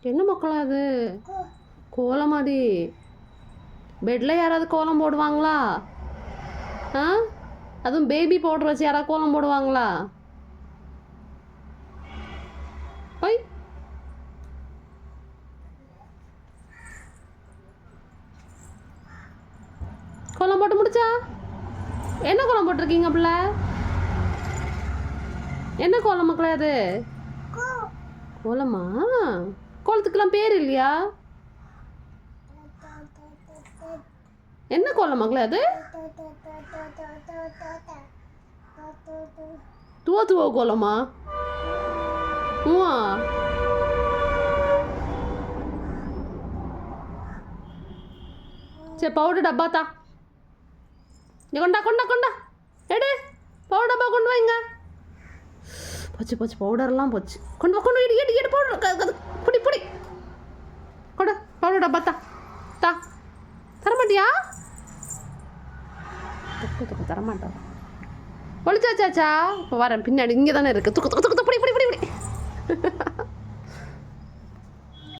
என்ன மக்களா அது? கோலமாடி. பெட்டில் யாராவது கோலம் போடுவாங்களா? ஆ, அதுவும் பேபி பவுடர் வச்சு யாராவது கோலம் போடுவாங்களா? ஒய், கோலம் போட்டு முடிச்சா? என்ன கோலம் போட்டிருக்கீங்க பிள்ளை? என்ன கோலம் மக்களே அது? கோலமா? கோலத்துக்கெல்லாம் பேர் இல்லையா? என்ன கோலம் மக்களே அது? துவ கோலமா? சரி, பவுடர் டப்பா தா. கொண்டா கொண்டா கொண்டா எடு. பவுடர் டப்பா கொண்டு வைங்க. போச்சு போச்சு, பவுடர்லாம் போச்சு. கொண்டு வா கொண்டு எடு எடு பவுடர். புடி புடி கொண்டு பவுடர் டப்பா தா. தா தரமாட்டியா? தரமாட்டா. ஒழிச்சாச்சாச்சா? இப்போ வரேன் பின்னாடி. இங்கே தானே இருக்குது. துக்கு துக்கு துக்கு புடி புடி.